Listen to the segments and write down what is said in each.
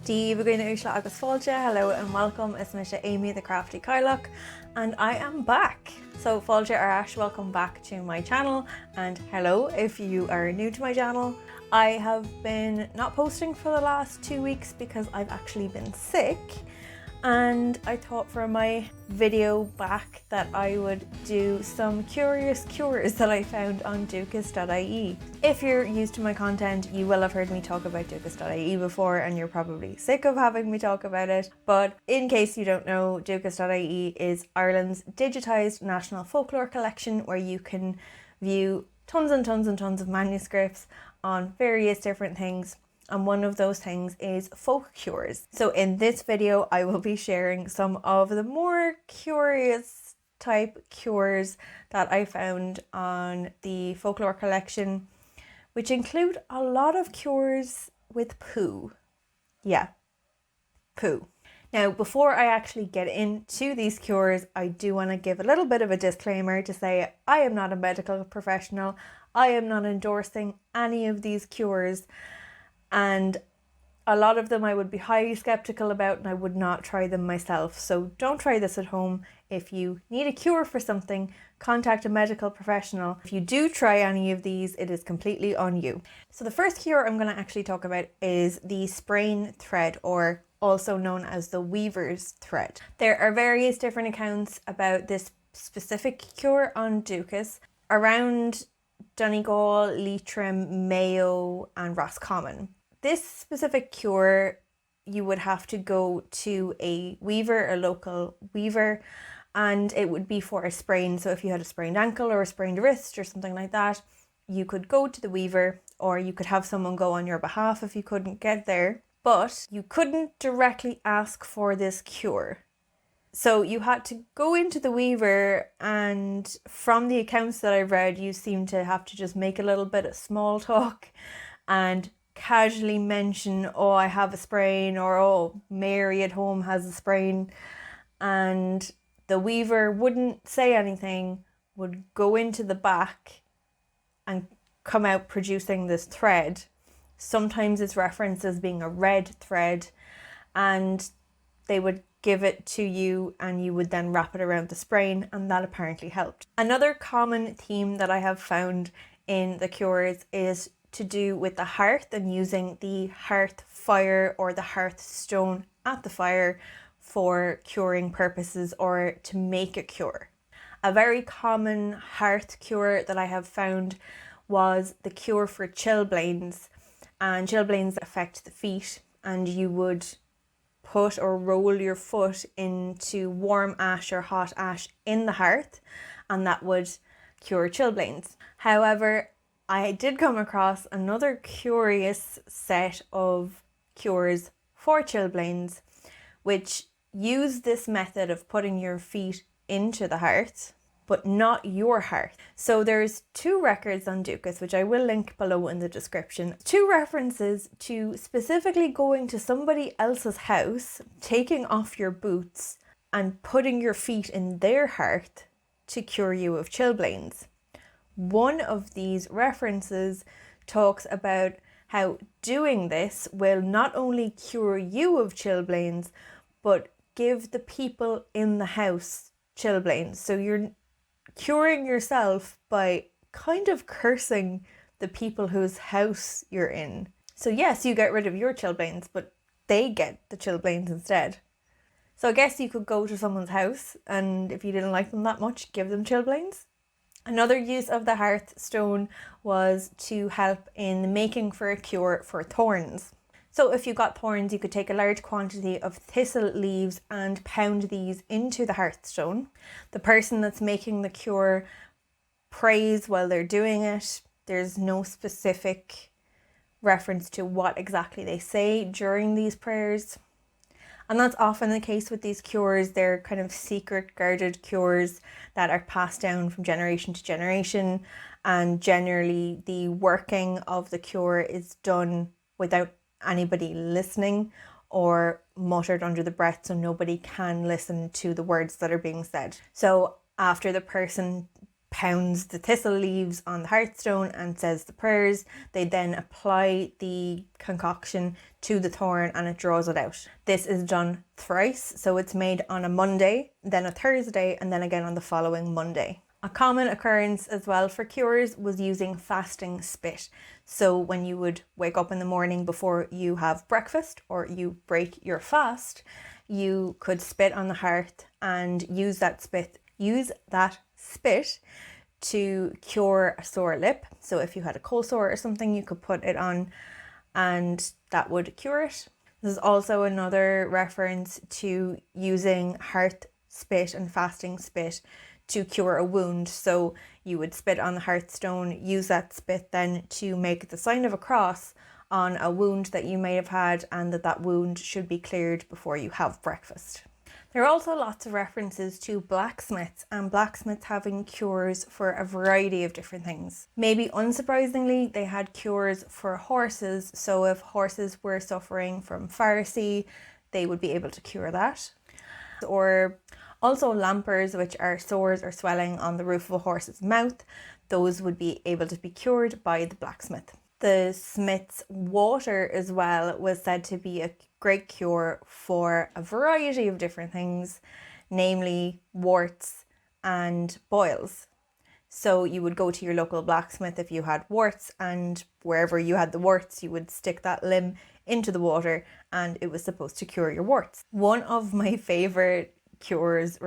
Díobh againn uaisle agus fáilte. Hello and welcome. It's Misha Amy the Crafty Kylock and I am back. So fáilte Arash, welcome back to my channel, and hello if you are new to my channel. I have been not posting for the last 2 weeks because I've actually been sick, and I thought for my video back that I would do some curious cures that I found on Dúchas.ie. If you're used to my content, you will have heard me talk about Dúchas.ie before, and you're probably sick of having me talk about it. But in case you don't know, Dúchas.ie is Ireland's digitised national folklore collection where you can view tons and tons and tons of manuscripts on various different things. And one of those things is folk cures. So in this video, I will be sharing some of the more curious type cures that I found on the folklore collection, which include a lot of cures with poo. Yeah, poo. Now, before I actually get into these cures, I do want to give a little bit of a disclaimer to say I am not a medical professional. I am not endorsing any of these cures. And a lot of them I would be highly skeptical about, and I would not try them myself. So don't try this at home. If you need a cure for something, contact a medical professional. If you do try any of these, it is completely on you. So the first cure I'm going to actually talk about is the sprain thread, or also known as the weaver's thread. There are various different accounts about this specific cure on Dúchas around Donegal, Leitrim, Mayo and Roscommon. This specific cure, you would have to go to a weaver, a local weaver, and it would be for a sprain. So if you had a sprained ankle or a sprained wrist or something like that, you could go to the weaver, or you could have someone go on your behalf if you couldn't get there. But you couldn't directly ask for this cure. So you had to go into the weaver, and from the accounts that I've read, you seem to have to just make a little bit of small talk and casually mention, oh, I have a sprain, or oh, Mary at home has a sprain. And the weaver wouldn't say anything, would go into the back and come out producing this thread. Sometimes it's referenced as being a red thread, and they would give it to you and you would then wrap it around the sprain, and that apparently helped. Another common theme that I have found in the cures is to do with the hearth and using the hearth fire or the hearth stone at the fire for curing purposes or to make a cure. A very common hearth cure that I have found was the cure for chilblains, and chilblains affect the feet, and you would put or roll your foot into warm ash or hot ash in the hearth, and that would cure chilblains. However, I did come across another curious set of cures for chilblains, which use this method of putting your feet into the hearth, but not your hearth. So there's 2 records on Dúchas, which I will link below in the description. 2 references to specifically going to somebody else's house, taking off your boots and putting your feet in their hearth to cure you of chilblains. One of these references talks about how doing this will not only cure you of chilblains, but give the people in the house chilblains. So you're curing yourself by kind of cursing the people whose house you're in. So yes, you get rid of your chilblains, but they get the chilblains instead. So I guess you could go to someone's house, and if you didn't like them that much, give them chilblains. Another use of the hearth stone was to help in making for a cure for thorns. So if you got thorns, you could take a large quantity of thistle leaves and pound these into the hearthstone. The person that's making the cure prays while they're doing it. There's no specific reference to what exactly they say during these prayers. And that's often the case with these cures. They're kind of secret guarded cures that are passed down from generation to generation. And generally the working of the cure is done without anybody listening or muttered under the breath, so nobody can listen to the words that are being said. So after the person pounds the thistle leaves on the hearthstone and says the prayers. They then apply the concoction to the thorn and it draws it out. This is done thrice, so it's made on a Monday, then a Thursday, and then again on the following Monday. A common occurrence as well for cures was using fasting spit. So when you would wake up in the morning before you have breakfast or you break your fast, you could spit on the hearth and use that spit to cure a sore lip. So if you had a cold sore or something, you could put it on and that would cure it. This is also another reference to using hearth spit and fasting spit to cure a wound. So you would spit on the hearthstone, use that spit then to make the sign of a cross on a wound that you may have had, and that wound should be cleared before you have breakfast. There are also lots of references to blacksmiths and blacksmiths having cures for a variety of different things. Maybe unsurprisingly, they had cures for horses. So if horses were suffering from farcy, they would be able to cure that. Or also lampers, which are sores or swelling on the roof of a horse's mouth. Those would be able to be cured by the blacksmith. The smith's water as well was said to be a great cure for a variety of different things, namely warts and boils. So you would go to your local blacksmith if you had warts, and wherever you had the warts, you would stick that limb into the water and it was supposed to cure your warts. One of my favorite cures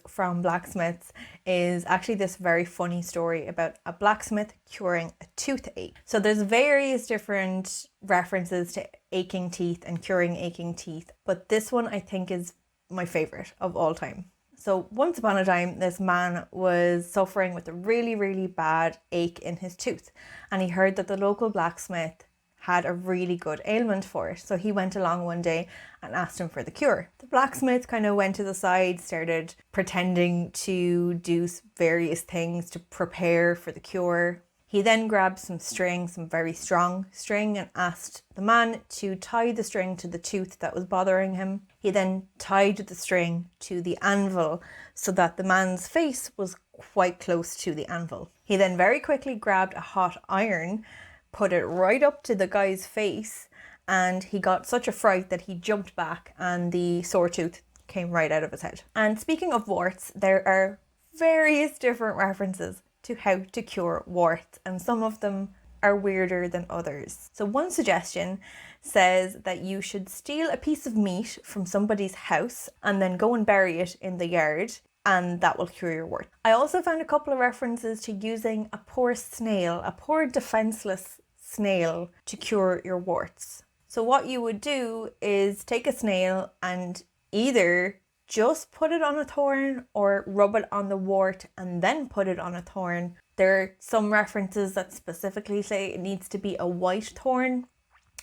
from blacksmiths is actually this very funny story about a blacksmith curing a toothache. So there's various different references to aching teeth and curing aching teeth, but this one I think is my favorite of all time. So once upon a time, this man was suffering with a really, really bad ache in his tooth, and he heard that the local blacksmith had a really good ailment for it. So he went along one day and asked him for the cure. The blacksmith kind of went to the side, started pretending to do various things to prepare for the cure. He then grabbed some string, some very strong string, and asked the man to tie the string to the tooth that was bothering him. He then tied the string to the anvil so that the man's face was quite close to the anvil. He then very quickly grabbed a hot iron, put it right up to the guy's face, and he got such a fright that he jumped back and the sore tooth came right out of his head. And speaking of warts, there are various different references to how to cure warts, and some of them are weirder than others. So one suggestion says that you should steal a piece of meat from somebody's house and then go and bury it in the yard, and that will cure your wart. I also found a couple of references to using a poor snail, a poor defenseless snail, to cure your warts. So what you would do is take a snail and either just put it on a thorn or rub it on the wart and then put it on a thorn. There are some references that specifically say it needs to be a white thorn,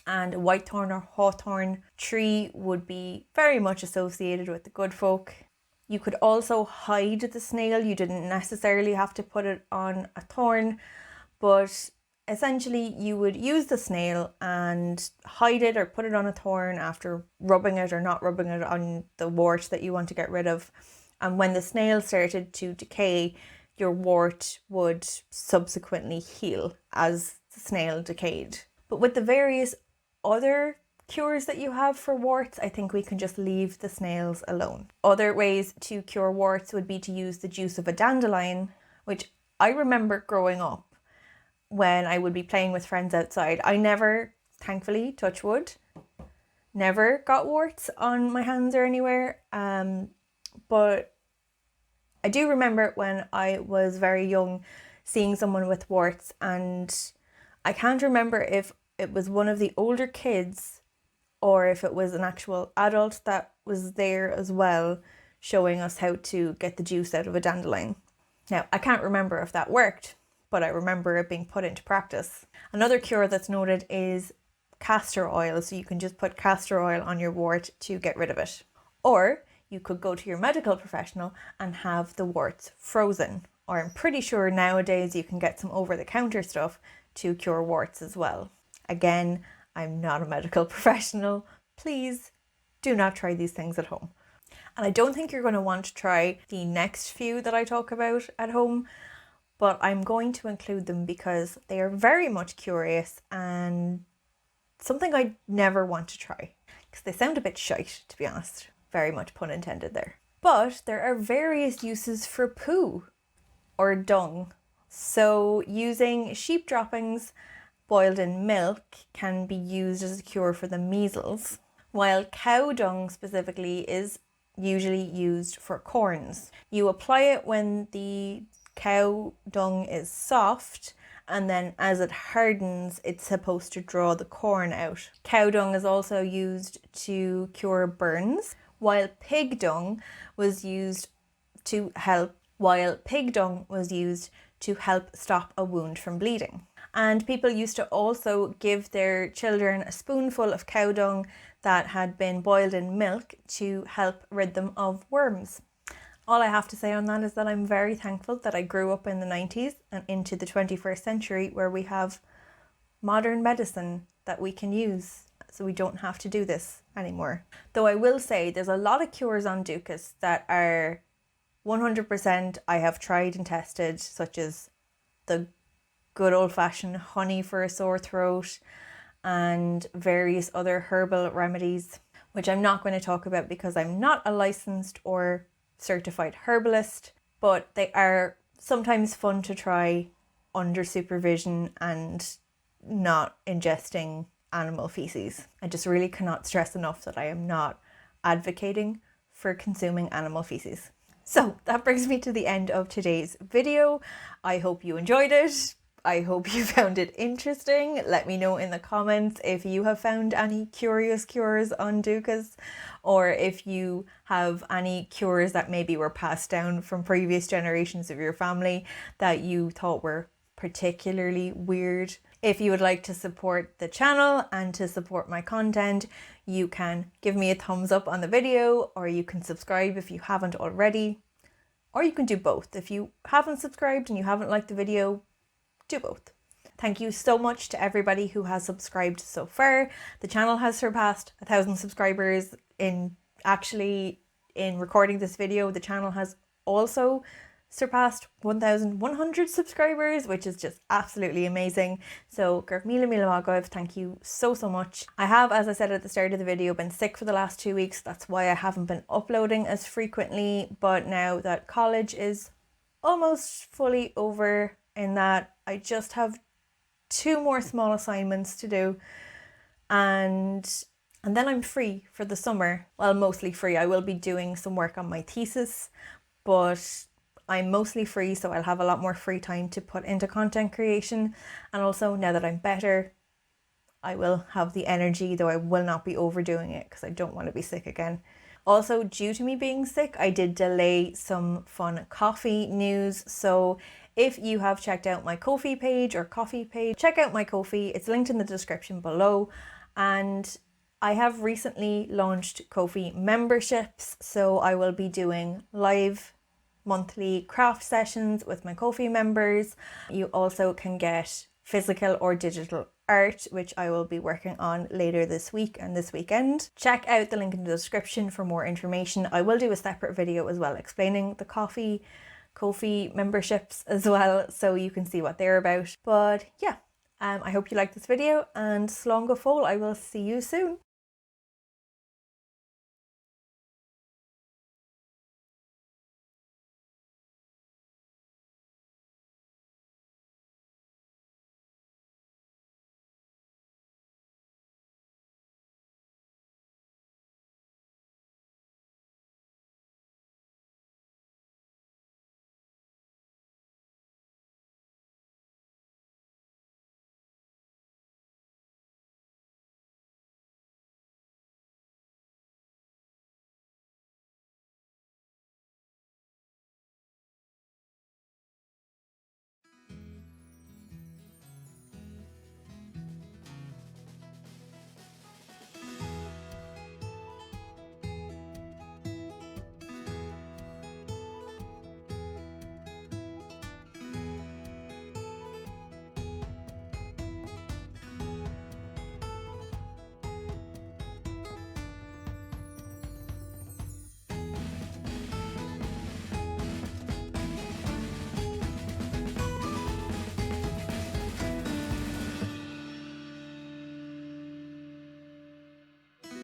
and a white thorn or hawthorn tree would be very much associated with the good folk. You could also hide the snail. You didn't necessarily have to put it on a thorn, but essentially you would use the snail and hide it or put it on a thorn after rubbing it or not rubbing it on the wart that you want to get rid of. And when the snail started to decay, your wart would subsequently heal as the snail decayed. But with the various other cures that you have for warts, I think we can just leave the snails alone. Other ways to cure warts would be to use the juice of a dandelion, which I remember growing up when I would be playing with friends outside. I never, thankfully, touch wood, never got warts on my hands or anywhere. But I do remember when I was very young seeing someone with warts, and I can't remember if it was one of the older kids or if it was an actual adult that was there as well, showing us how to get the juice out of a dandelion. Now, I can't remember if that worked, but I remember it being put into practice. Another cure that's noted is castor oil. So you can just put castor oil on your wart to get rid of it. Or you could go to your medical professional and have the warts frozen. Or I'm pretty sure nowadays you can get some over-the-counter stuff to cure warts as well. Again, I'm not a medical professional. Please do not try these things at home. And I don't think you're going to want to try the next few that I talk about at home, but I'm going to include them because they are very much curious and something I never want to try because they sound a bit shite, to be honest. Very much pun intended there. But there are various uses for poo or dung. So using sheep droppings boiled in milk can be used as a cure for the measles, while cow dung specifically is usually used for corns. You apply it when the cow dung is soft, and then as it hardens, it's supposed to draw the corn out. Cow dung is also used to cure burns, while pig dung was used to help stop a wound from bleeding. And people used to also give their children a spoonful of cow dung that had been boiled in milk to help rid them of worms. All I have to say on that is that I'm very thankful that I grew up in the 90s and into the 21st century where we have modern medicine that we can use, so we don't have to do this anymore. Though I will say there's a lot of cures on Dúchas that are 100% I have tried and tested, such as the good old-fashioned honey for a sore throat and various other herbal remedies, which I'm not going to talk about because I'm not a licensed or certified herbalist, but they are sometimes fun to try under supervision and not ingesting animal feces. I just really cannot stress enough that I am not advocating for consuming animal feces. So that brings me to the end of today's video. I hope you enjoyed it. I hope you found it interesting. Let me know in the comments if you have found any curious cures on Dúchas, or if you have any cures that maybe were passed down from previous generations of your family that you thought were particularly weird. If you would like to support the channel and to support my content, you can give me a thumbs up on the video, or you can subscribe if you haven't already, or you can do both. If you haven't subscribed and you haven't liked the video, do both. Thank you so much to everybody who has subscribed so far. The channel has surpassed 1,000 subscribers. In recording this video, the channel has also surpassed 1,100 subscribers, which is just absolutely amazing. So thank you so much. I have, as I said at the start of the video, been sick for the last 2 weeks. That's why I haven't been uploading as frequently, but now that college is almost fully over, in that I just have 2 more small assignments to do, and then I'm free for the summer. Well, mostly free. I will be doing some work on my thesis, but I'm mostly free, so I'll have a lot more free time to put into content creation. And also, now that I'm better, I will have the energy, though I will not be overdoing it because I don't want to be sick again. Also, due to me being sick, I did delay some fun coffee news. So if you have checked out my Ko-fi page or coffee page, check out my Ko-fi. It's linked in the description below. And I have recently launched Ko-fi memberships. So I will be doing live monthly craft sessions with my Ko-fi members. You also can get physical or digital art, which I will be working on later this week and this weekend. Check out the link in the description for more information. I will do a separate video as well explaining the Ko-fi memberships as well, so you can see what they're about. But yeah, I hope you like this video, and slán go fóill. I will see you soon.